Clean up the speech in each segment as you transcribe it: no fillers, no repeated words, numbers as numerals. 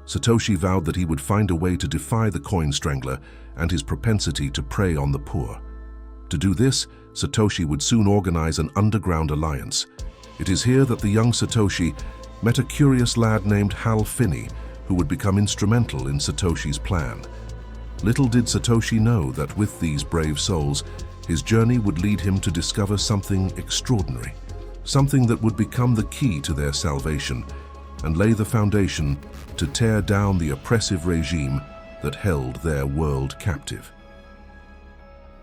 Satoshi vowed that he would find a way to defy the coin strangler and his propensity to prey on the poor. To do this, Satoshi would soon organize an underground alliance. It is here that the young Satoshi met a curious lad named Hal Finney, who would become instrumental in Satoshi's plan. Little did Satoshi know that with these brave souls, his journey would lead him to discover something extraordinary, something that would become the key to their salvation and lay the foundation to tear down the oppressive regime that held their world captive.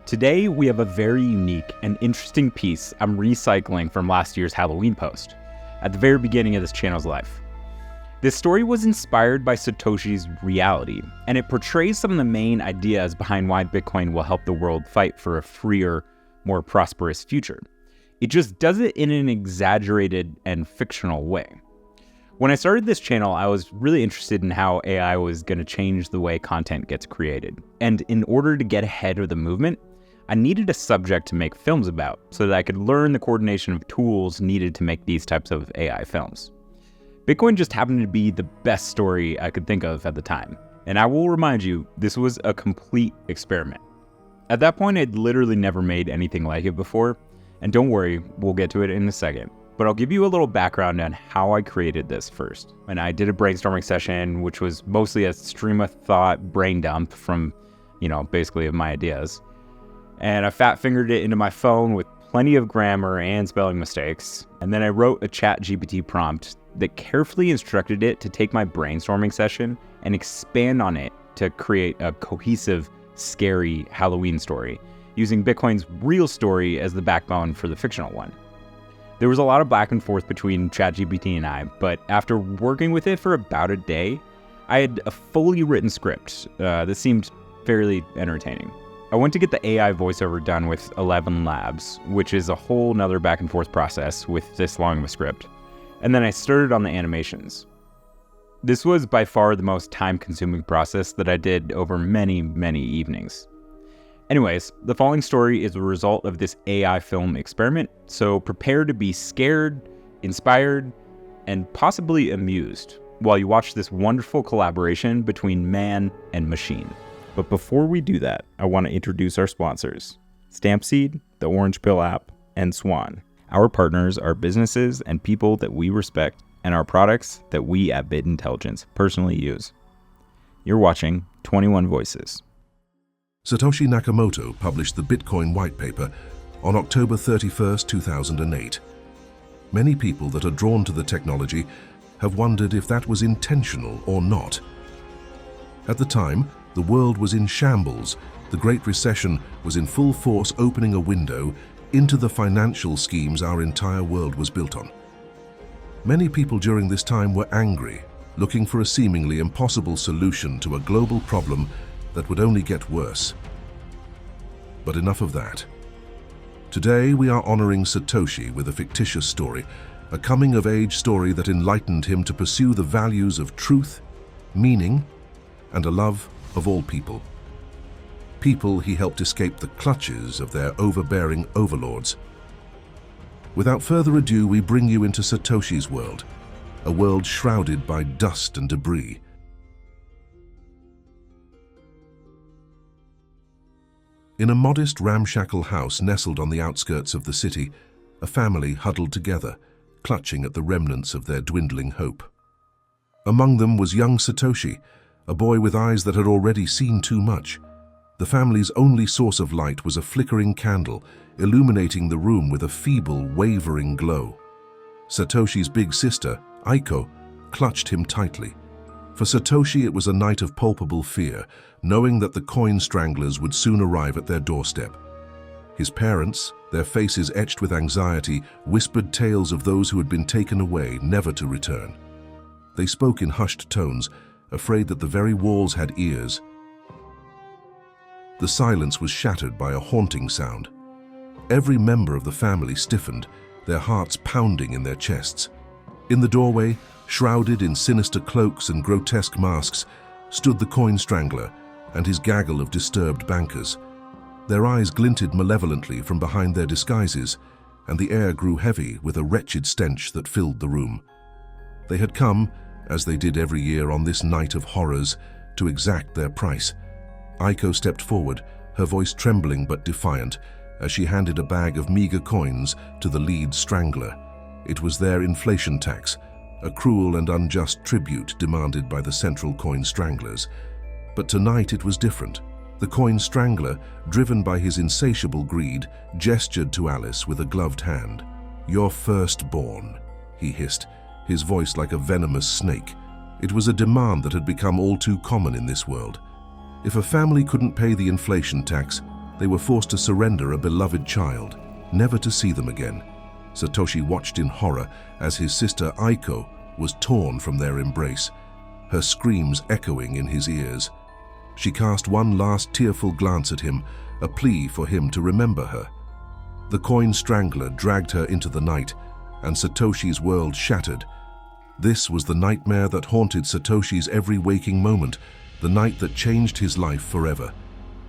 Today, we have a very unique and interesting piece I'm recycling from last year's Halloween post, at the very beginning of this channel's life. This story was inspired by Satoshi's reality, and it portrays some of the main ideas behind why Bitcoin will help the world fight for a freer, more prosperous future. It just does it in an exaggerated and fictional way. When I started this channel, I was really interested in how AI was going to change the way content gets created. And in order to get ahead of the movement, I needed a subject to make films about so that I could learn the coordination of tools needed to make these types of AI films. Bitcoin just happened to be the best story I could think of at the time. And I will remind you, this was a complete experiment. At that point, I'd literally never made anything like it before. And don't worry, we'll get to it in a second. But I'll give you a little background on how I created this first. And I did a brainstorming session, which was mostly a stream of thought brain dump from, basically of my ideas. And I fat-fingered it into my phone with plenty of grammar and spelling mistakes. And then I wrote a ChatGPT prompt that carefully instructed it to take my brainstorming session and expand on it to create a cohesive, scary Halloween story, using Bitcoin's real story as the backbone for the fictional one. There was a lot of back and forth between ChatGPT and I, but after working with it for about a day, I had a fully written script that seemed fairly entertaining. I went to get the AI voiceover done with 11 Labs, which is a whole nother back and forth process with this long of a script. And then I started on the animations. This was by far the most time-consuming process that I did over many, many evenings. Anyways, the following story is a result of this AI film experiment, so prepare to be scared, inspired, and possibly amused while you watch this wonderful collaboration between man and machine. But before we do that, I want to introduce our sponsors, Stampseed, the Orange Pill app, and Swan. Our partners are businesses and people that we respect and our products that we at Bit Intelligence personally use. You're watching 21 Voices. Satoshi Nakamoto published the Bitcoin white paper on October 31, 2008. Many people that are drawn to the technology have wondered if that was intentional or not. At the time, the world was in shambles. The Great Recession was in full force, opening a window into the financial schemes our entire world was built on. Many people during this time were angry, looking for a seemingly impossible solution to a global problem that would only get worse. But enough of that. Today we are honoring Satoshi with a fictitious story, a coming-of-age story that enlightened him to pursue the values of truth, meaning, and a love of all people. People he helped escape the clutches of their overbearing overlords. Without further ado, we bring you into Satoshi's world, a world shrouded by dust and debris. In a modest, ramshackle house nestled on the outskirts of the city, a family huddled together, clutching at the remnants of their dwindling hope. Among them was young Satoshi, a boy with eyes that had already seen too much. The family's only source of light was a flickering candle, illuminating the room with a feeble, wavering glow. Satoshi's big sister, Aiko, clutched him tightly. For Satoshi, it was a night of palpable fear, knowing that the coin stranglers would soon arrive at their doorstep. His parents, their faces etched with anxiety, whispered tales of those who had been taken away, never to return. They spoke in hushed tones, afraid that the very walls had ears. The silence was shattered by a haunting sound. Every member of the family stiffened, their hearts pounding in their chests. In the doorway, shrouded in sinister cloaks and grotesque masks, stood the coin strangler and his gaggle of disturbed bankers. Their eyes glinted malevolently from behind their disguises, and the air grew heavy with a wretched stench that filled the room. They had come, as they did every year on this night of horrors, to exact their price. Aiko stepped forward, her voice trembling but defiant, as she handed a bag of meager coins to the lead strangler. It was their inflation tax, a cruel and unjust tribute demanded by the central coin stranglers. But tonight it was different. The coin strangler, driven by his insatiable greed, gestured to Alice with a gloved hand. "Your firstborn," he hissed, his voice like a venomous snake. It was a demand that had become all too common in this world. If a family couldn't pay the inflation tax, they were forced to surrender a beloved child, never to see them again. Satoshi watched in horror as his sister Aiko was torn from their embrace, her screams echoing in his ears. She cast one last tearful glance at him, a plea for him to remember her. The coin strangler dragged her into the night, and Satoshi's world shattered. This was the nightmare that haunted Satoshi's every waking moment, the night that changed his life forever.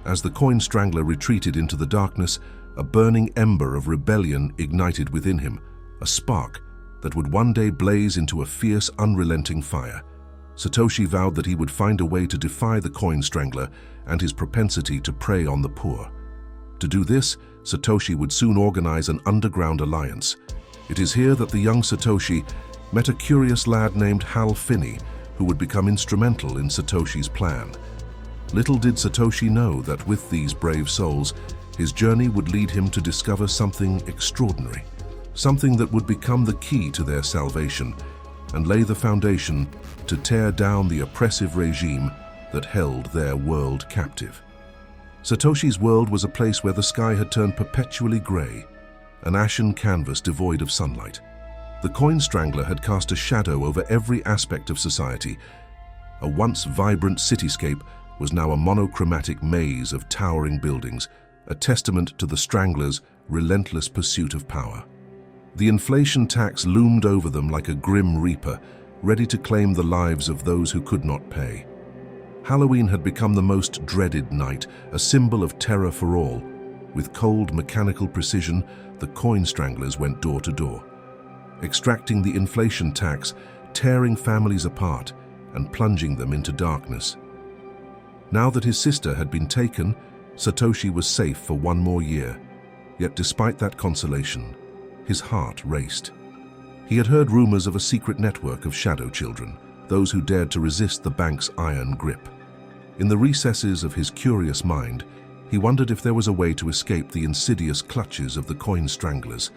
As the coin strangler retreated into the darkness, a burning ember of rebellion ignited within him, a spark that would one day blaze into a fierce, unrelenting fire. Satoshi vowed that he would find a way to defy the coin strangler and his propensity to prey on the poor. To do this, Satoshi would soon organize an underground alliance. It is here that the young Satoshi met a curious lad named Hal Finney, who would become instrumental in Satoshi's plan. Little did Satoshi know that with these brave souls, his journey would lead him to discover something extraordinary, something that would become the key to their salvation and lay the foundation to tear down the oppressive regime that held their world captive. Satoshi's world was a place where the sky had turned perpetually gray, an ashen canvas devoid of sunlight. The coin strangler had cast a shadow over every aspect of society. A once vibrant cityscape was now a monochromatic maze of towering buildings, a testament to the stranglers' relentless pursuit of power. The inflation tax loomed over them like a grim reaper, ready to claim the lives of those who could not pay. Halloween had become the most dreaded night, a symbol of terror for all. With cold, mechanical precision, the coin stranglers went door to door, extracting the inflation tax, tearing families apart, and plunging them into darkness. Now that his sister had been taken, Satoshi was safe for one more year. Yet despite that consolation, his heart raced. He had heard rumors of a secret network of shadow children, those who dared to resist the bank's iron grip. In the recesses of his curious mind, he wondered if there was a way to escape the insidious clutches of the coin stranglers.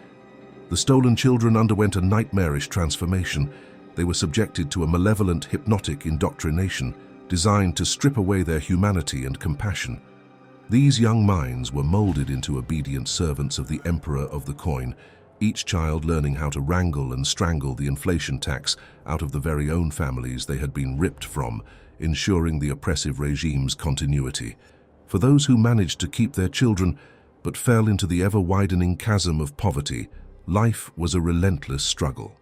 The stolen children underwent a nightmarish transformation. They were subjected to a malevolent, hypnotic indoctrination designed to strip away their humanity and compassion. These young minds were molded into obedient servants of the Emperor of the Coin, each child learning how to wrangle and strangle the inflation tax out of the very own families they had been ripped from, ensuring the oppressive regime's continuity. For those who managed to keep their children but fell into the ever-widening chasm of poverty, life was a relentless struggle.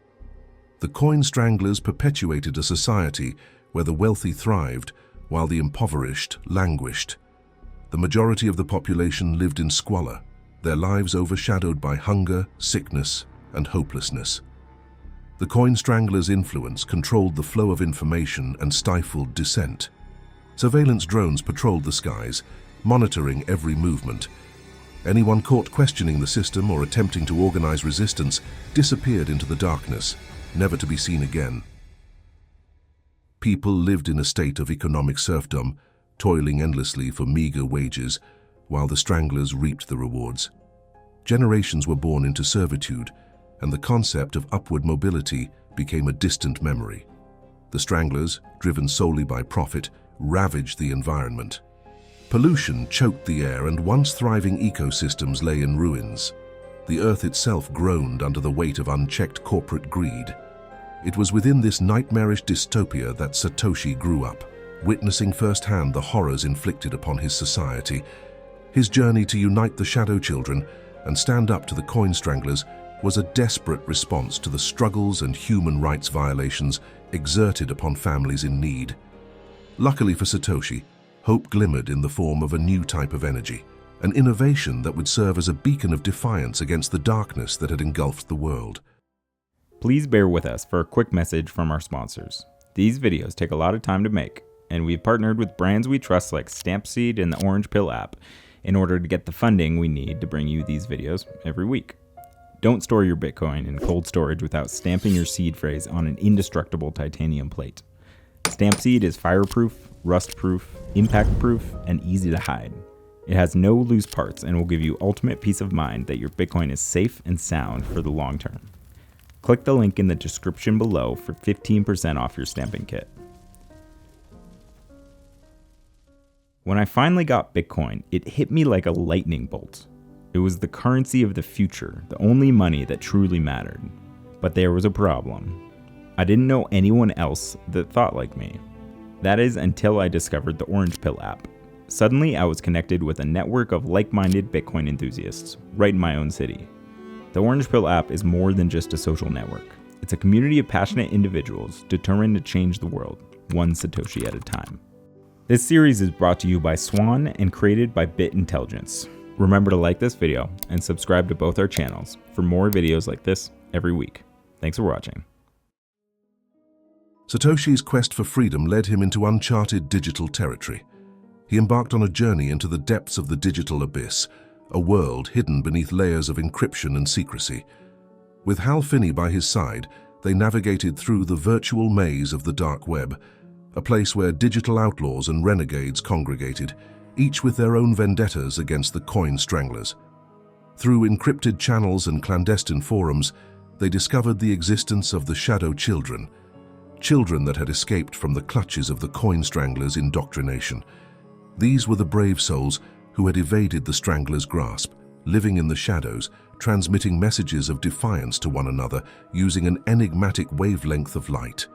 The coin stranglers perpetuated a society where the wealthy thrived while the impoverished languished. The majority of the population lived in squalor, their lives overshadowed by hunger, sickness, and hopelessness. The coin stranglers' influence controlled the flow of information and stifled dissent. Surveillance drones patrolled the skies, monitoring every movement. Anyone caught questioning the system or attempting to organize resistance disappeared into the darkness, never to be seen again. People lived in a state of economic serfdom, toiling endlessly for meager wages, while the stranglers reaped the rewards. Generations were born into servitude, and the concept of upward mobility became a distant memory. The stranglers, driven solely by profit, ravaged the environment. Pollution choked the air, and once thriving ecosystems lay in ruins. The earth itself groaned under the weight of unchecked corporate greed. It was within this nightmarish dystopia that Satoshi grew up, witnessing firsthand the horrors inflicted upon his society. His journey to unite the shadow children and stand up to the coin stranglers was a desperate response to the struggles and human rights violations exerted upon families in need. Luckily for Satoshi, hope glimmered in the form of a new type of energy, an innovation that would serve as a beacon of defiance against the darkness that had engulfed the world. Please bear with us for a quick message from our sponsors. These videos take a lot of time to make, and we've partnered with brands we trust like Stampseed and the Orange Pill app in order to get the funding we need to bring you these videos every week. Don't store your Bitcoin in cold storage without stamping your seed phrase on an indestructible titanium plate. Stampseed is fireproof, rust-proof, impact-proof, and easy to hide. It has no loose parts and will give you ultimate peace of mind that your Bitcoin is safe and sound for the long term. Click the link in the description below for 15% off your stamping kit. When I finally got Bitcoin, it hit me like a lightning bolt. It was the currency of the future, the only money that truly mattered. But there was a problem. I didn't know anyone else that thought like me. That is until I discovered the Orange Pill app. Suddenly, I was connected with a network of like-minded Bitcoin enthusiasts, right in my own city. The Orange Pill app is more than just a social network. It's a community of passionate individuals determined to change the world, one Satoshi at a time. This series is brought to you by Swan and created by Bit Intelligence. Remember to like this video and subscribe to both our channels for more videos like this every week. Thanks for watching. Satoshi's quest for freedom led him into uncharted digital territory. He embarked on a journey into the depths of the digital abyss, a world hidden beneath layers of encryption and secrecy. With Hal Finney by his side, they navigated through the virtual maze of the dark web, a place where digital outlaws and renegades congregated, each with their own vendettas against the coin stranglers. Through encrypted channels and clandestine forums, they discovered the existence of the Shadow Children, children that had escaped from the clutches of the coin stranglers' indoctrination. These were the brave souls who had evaded the stranglers' grasp, living in the shadows, transmitting messages of defiance to one another using an enigmatic wavelength of light.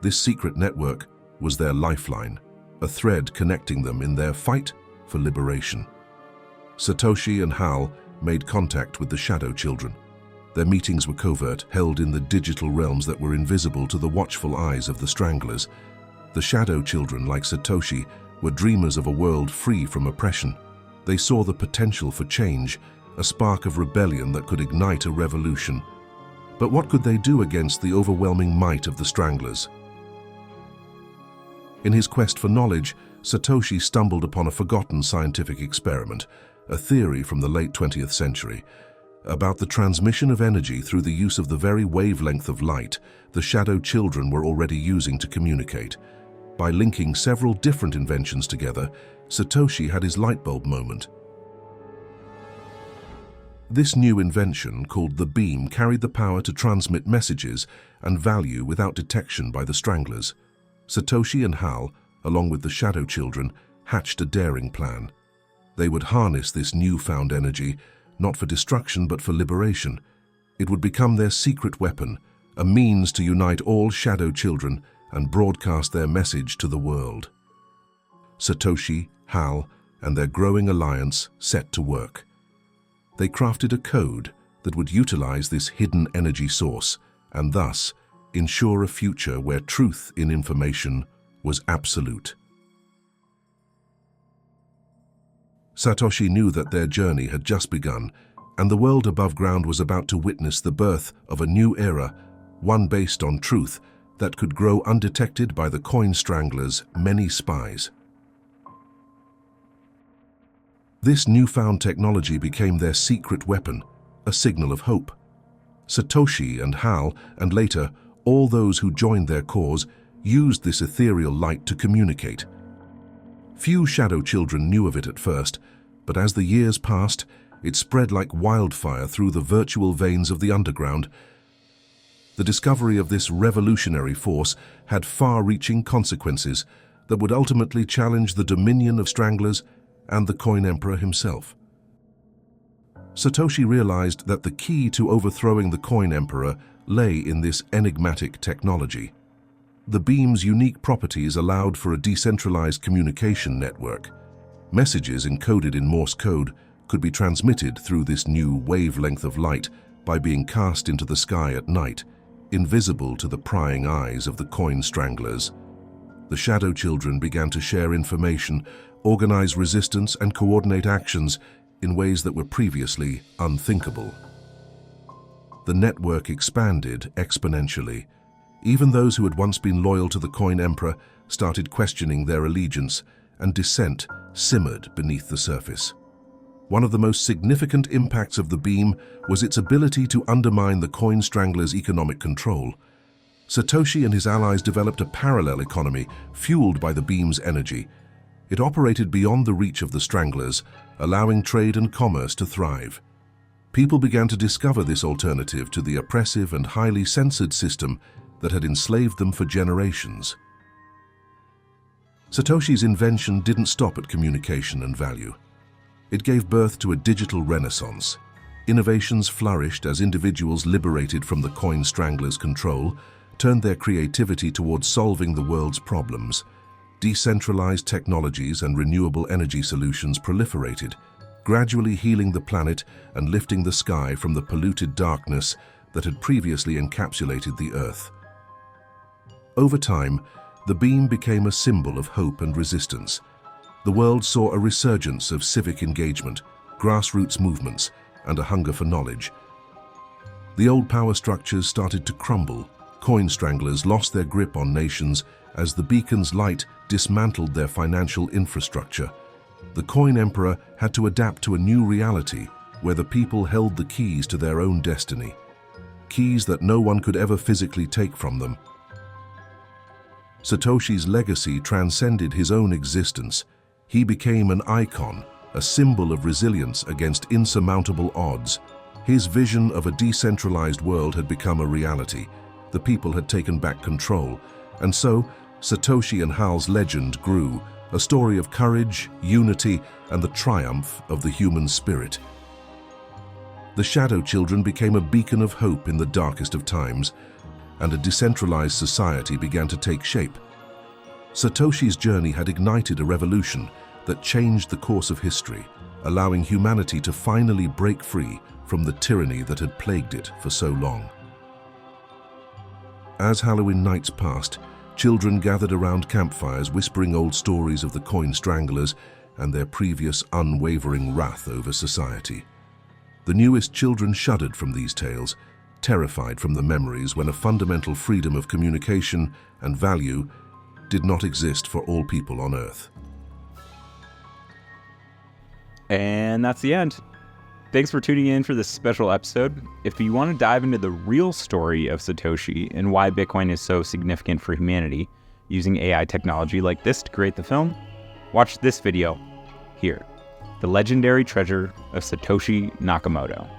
This secret network was their lifeline, a thread connecting them in their fight for liberation. Satoshi and Hal made contact with the Shadow Children. Their meetings were covert, held in the digital realms that were invisible to the watchful eyes of the stranglers. The Shadow Children, like Satoshi, were dreamers of a world free from oppression. They saw the potential for change, a spark of rebellion that could ignite a revolution. But what could they do against the overwhelming might of the stranglers? In his quest for knowledge, Satoshi stumbled upon a forgotten scientific experiment, a theory from the late 20th century, about the transmission of energy through the use of the very wavelength of light the Shadow Children were already using to communicate. By linking several different inventions together, Satoshi had his lightbulb moment. This new invention, called the beam, carried the power to transmit messages and value without detection by the stranglers. Satoshi and Hal, along with the Shadow Children, hatched a daring plan. They would harness this newfound energy, not for destruction but for liberation. It would become their secret weapon, a means to unite all Shadow Children and broadcast their message to the world. Satoshi, Hal, and their growing alliance set to work. They crafted a code that would utilize this hidden energy source and thus ensure a future where truth in information was absolute. Satoshi knew that their journey had just begun, and the world above ground was about to witness the birth of a new era, one based on truth that could grow undetected by the coin stranglers' many spies. This newfound technology became their secret weapon, a signal of hope. Satoshi and Hal, and later all those who joined their cause, used this ethereal light to communicate. Few Shadow Children knew of it at first, but as the years passed, it spread like wildfire through the virtual veins of the underground. The discovery of this revolutionary force had far-reaching consequences that would ultimately challenge the dominion of stranglers and the coin emperor himself. Satoshi realized that the key to overthrowing the coin emperor lay in this enigmatic technology. The beam's unique properties allowed for a decentralized communication network. Messages encoded in Morse code could be transmitted through this new wavelength of light by being cast into the sky at night, invisible to the prying eyes of the coin stranglers. The Shadow Children began to share information, organize resistance, and coordinate actions in ways that were previously unthinkable. The network expanded exponentially. Even those who had once been loyal to the coin emperor started questioning their allegiance, and dissent simmered beneath the surface. One of the most significant impacts of the beam was its ability to undermine the coin stranglers' economic control. Satoshi and his allies developed a parallel economy fueled by the beam's energy. It operated beyond the reach of the stranglers, allowing trade and commerce to thrive. People began to discover this alternative to the oppressive and highly censored system that had enslaved them for generations. Satoshi's invention didn't stop at communication and value. It gave birth to a digital renaissance. Innovations flourished as individuals liberated from the coin stranglers' control turned their creativity towards solving the world's problems. Decentralized technologies and renewable energy solutions proliferated, gradually healing the planet and lifting the sky from the polluted darkness that had previously encapsulated the Earth. Over time, the beam became a symbol of hope and resistance. The world saw a resurgence of civic engagement, grassroots movements, and a hunger for knowledge. The old power structures started to crumble. Coin stranglers lost their grip on nations as the beacon's light dismantled their financial infrastructure. The coin emperor had to adapt to a new reality where the people held the keys to their own destiny, keys that no one could ever physically take from them. Satoshi's legacy transcended his own existence. He became an icon, a symbol of resilience against insurmountable odds. His vision of a decentralized world had become a reality. The people had taken back control, and so Satoshi and Hal's legend grew, a story of courage, unity, and the triumph of the human spirit. The Shadow Children became a beacon of hope in the darkest of times, and a decentralized society began to take shape. Satoshi's journey had ignited a revolution that changed the course of history, allowing humanity to finally break free from the tyranny that had plagued it for so long. As Halloween nights passed, children gathered around campfires whispering old stories of the coin stranglers and their previous unwavering wrath over society. The newest children shuddered from these tales, terrified from the memories when a fundamental freedom of communication and value did not exist for all people on Earth. And that's the end. Thanks for tuning in for this special episode. If you want to dive into the real story of Satoshi and why Bitcoin is so significant for humanity, using AI technology like this to create the film, watch this video here, The Legendary Treasure of Satoshi Nakamoto.